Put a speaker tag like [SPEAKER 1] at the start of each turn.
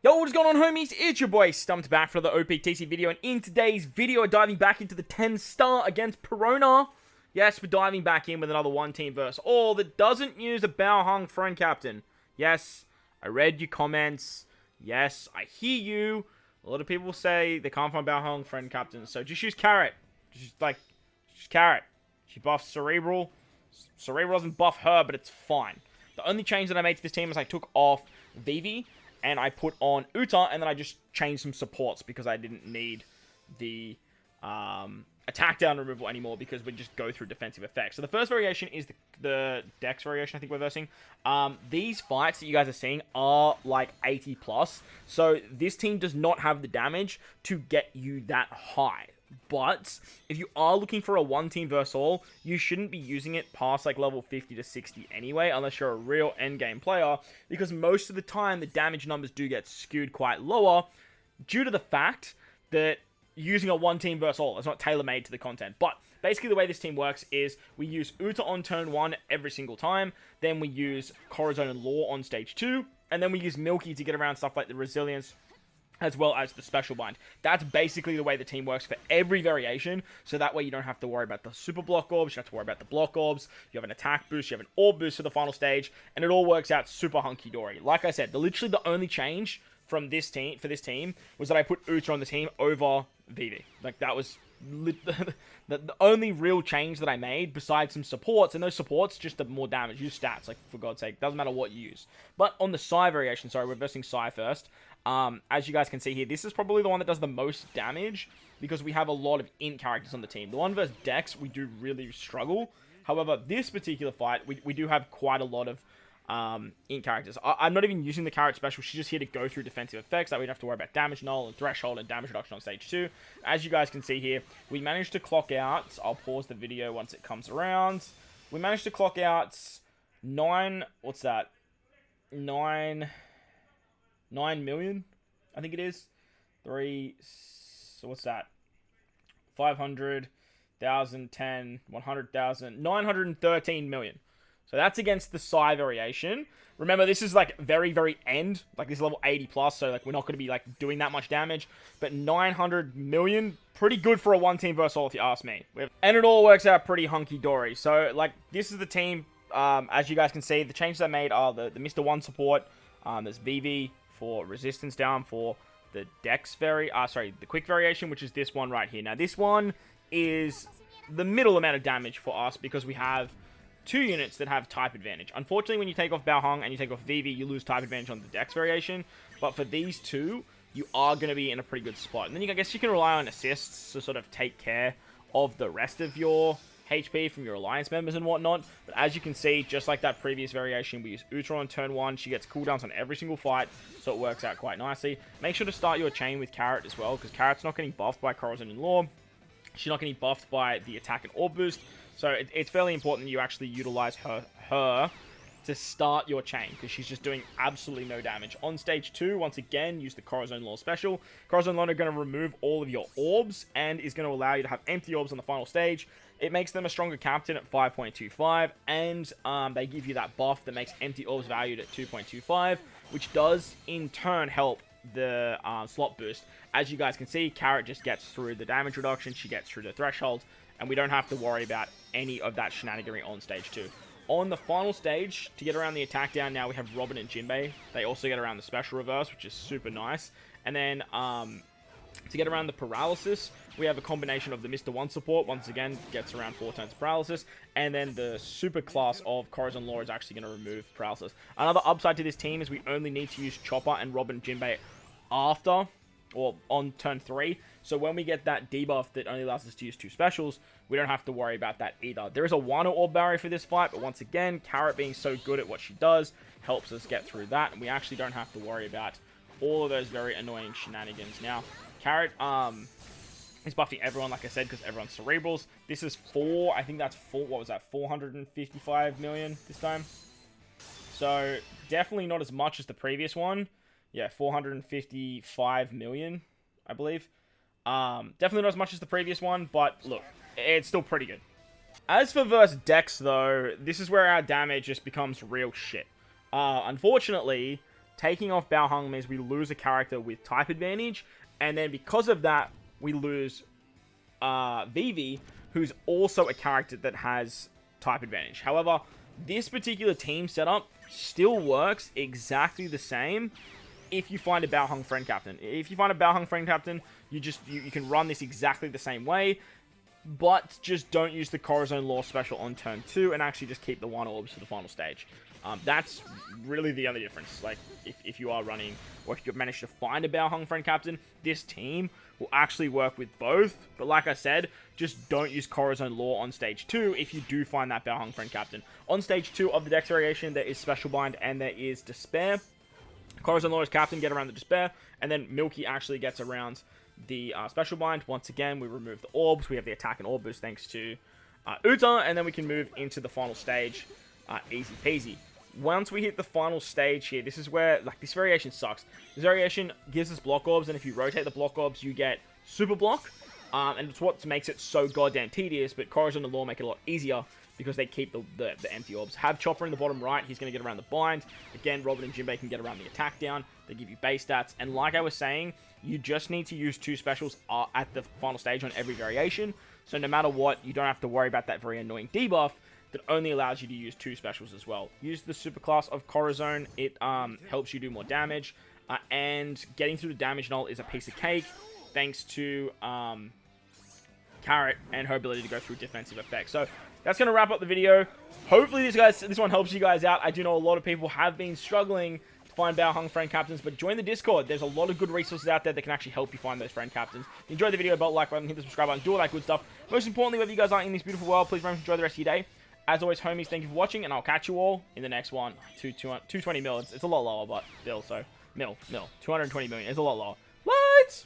[SPEAKER 1] Yo, what is going on, homies? It's your boy Stumped back for the OPTC video, and in today's video, we're diving back into the 10-star against Perona. Yes, we're diving back in with another one-team verse all that doesn't use a BAO HUANG friend captain. Yes, I read your comments. Yes, I hear you. A lot of people say they can't find BAO HUANG friend captains, so just use Carrot. Just Carrot. She buffs Cerebral. Cerebral doesn't buff her, but it's fine. The only change that I made to this team is I took off Vivi and I put on Uta, and then I just changed some supports because I didn't need the attack down removal anymore because we just go through defensive effects. So the first variation is the Dex variation, I think we're versing. These fights that you guys are seeing are like 80 plus, so this team does not have the damage to get you that high. But if you are looking for a one-team versus all, you shouldn't be using it past like level 50 to 60 anyway, unless you're a real endgame player, because most of the time the damage numbers do get skewed quite lower due to the fact that using a one-team versus all is not tailor-made to the content. But basically the way this team works is we use Uta on turn 1 every single time, then we use Corazon and Law on stage 2, and then we use Milky to get around stuff like the Resilience, as well as the special bind. That's basically the way the team works for every variation, so that way you don't have to worry about the super block orbs, you don't have to worry about the block orbs, you have an attack boost, you have an orb boost for the final stage, and it all works out super hunky-dory. Like I said, literally the only change from this team, for this team, was that I put Uta on the team over Vivi. Like, that was the only real change that I made, besides some supports, and those supports just do more damage. Use stats, like, for God's sake. Doesn't matter what you use. But on the Psy variation, sorry, we're versing Psy first. As you guys can see here, this is probably the one that does the most damage, because we have a lot of int characters on the team. The one versus Dex, we do really struggle. However, this particular fight, we do have quite a lot of int characters. I'm not even using the Carrot special. She's just here to go through defensive effects. That we don't have to worry about damage null and threshold and damage reduction on stage 2. As you guys can see here, we managed to clock out. I'll pause the video once it comes around. We managed to clock out 9... What's that? 9 million, I think it is. 3... So what's that? 500,000, 10, 100,000, 913 million. So that's against the Psy variation. Remember, this is like very, very end. Like, this is level 80 plus, so like we're not going to be like doing that much damage. But 900 million, pretty good for a one-team versus all, if you ask me. And it all works out pretty hunky-dory. So like, this is the team. As you guys can see, the changes I made are the Mr. 1 support. There's VV for resistance down for the Dex the quick variation, which is this one right here. Now, this one is the middle amount of damage for us because we have 2 units that have type advantage. Unfortunately, when you take off BAO HUANG and you take off Vivi, you lose type advantage on the Dex variation. But for these two, you are going to be in a pretty good spot. And then I guess you can rely on assists to sort of take care of the rest of your HP from your alliance members and whatnot. But as you can see, just like that previous variation, we use Uta on turn 1. She gets cooldowns on every single fight, so it works out quite nicely. Make sure to start your chain with Carrot as well, because Carrot's not getting buffed by Corazon and Law. She's not getting buffed by the attack and orb boost. So it's fairly important that you actually utilize her to start your chain, because she's just doing absolutely no damage. On stage 2, once again, use the Corazon Law special. Corazon Law are going to remove all of your orbs and is going to allow you to have empty orbs on the final stage. It makes them a stronger captain at 5.25, and they give you that buff that makes empty orbs valued at 2.25, which does in turn help the slot boost. As you guys can see, Carrot just gets through the damage reduction, she gets through the threshold, and we don't have to worry about any of that shenaniganry on stage 2. On the final stage, to get around the attack down, now we have Robin and Jinbei. They also get around the special reverse, which is super nice. And then, to get around the paralysis, we have a combination of the Mr. 1 support, once again, gets around 4 turns of paralysis, and then the super class of Corazon Law is actually going to remove paralysis. Another upside to this team is we only need to use Chopper and Robin and Jinbei after, or on turn 3, so when we get that debuff that only allows us to use 2 specials, we don't have to worry about that either. There is a Wano Orb barrier for this fight, but once again, Carrot being so good at what she does helps us get through that, and we actually don't have to worry about all of those very annoying shenanigans. Now, Carrot is buffing everyone, like I said, because everyone's cerebrals. This is I think that's what was that, 455 million this time? So, definitely not as much as the previous one. Yeah, 455 million, I believe. Definitely not as much as the previous one, but look, it's still pretty good. As for versus Dex, though, this is where our damage just becomes real shit. Unfortunately, taking off BAO HUANG means we lose a character with type advantage, and then because of that, we lose Vivi, who's also a character that has type advantage. However, this particular team setup still works exactly the same if you find a BAO HUANG friend captain. If you find a BAO HUANG friend captain, you can run this exactly the same way, but just don't use the Corazon Law special on turn 2 and actually just keep the 1 orbs for the final stage. That's really the only difference. Like, if you are running, or if you've managed to find a BAO HUANG friend captain, this team will actually work with both. But like I said, just don't use Corazon Law on stage 2 if you do find that BAO HUANG friend captain. On stage 2 of the Dex variation, there is Special Bind and there is Despair. Corazon Law is captain, get around the Despair, and then Milky actually gets around the Special Bind. Once again, we remove the orbs. We have the attack and orb boost thanks to Uta, and then we can move into the final stage. Easy peasy. Once we hit the final stage here, this is where, like, this variation sucks. This variation gives us block orbs, and if you rotate the block orbs, you get super block. And it's what makes it so goddamn tedious, but Corazon and Law make it a lot easier because they keep the empty orbs. Have Chopper in the bottom right, he's going to get around the bind. Again, Robin and Jinbei can get around the attack down. They give you base stats, and like I was saying, you just need to use 2 specials at the final stage on every variation. So no matter what, you don't have to worry about that very annoying debuff that only allows you to use 2 specials as well. Use the superclass of Corazon. It helps you do more damage. And getting through the damage null is a piece of cake, thanks to Carrot and her ability to go through defensive effects. So that's going to wrap up the video. Hopefully this one helps you guys out. I do know a lot of people have been struggling to find BAO HUANG friend captains, but join the Discord. There's a lot of good resources out there that can actually help you find those friend captains. If you enjoyed the video, belt like button, hit the subscribe button, do all that good stuff. Most importantly, whether you guys are in this beautiful world, please remember to enjoy the rest of your day. As always, homies, thank you for watching, and I'll catch you all in the next one. 220 mil. It's a lot lower, but still, so. 220 million. It's a lot lower. What?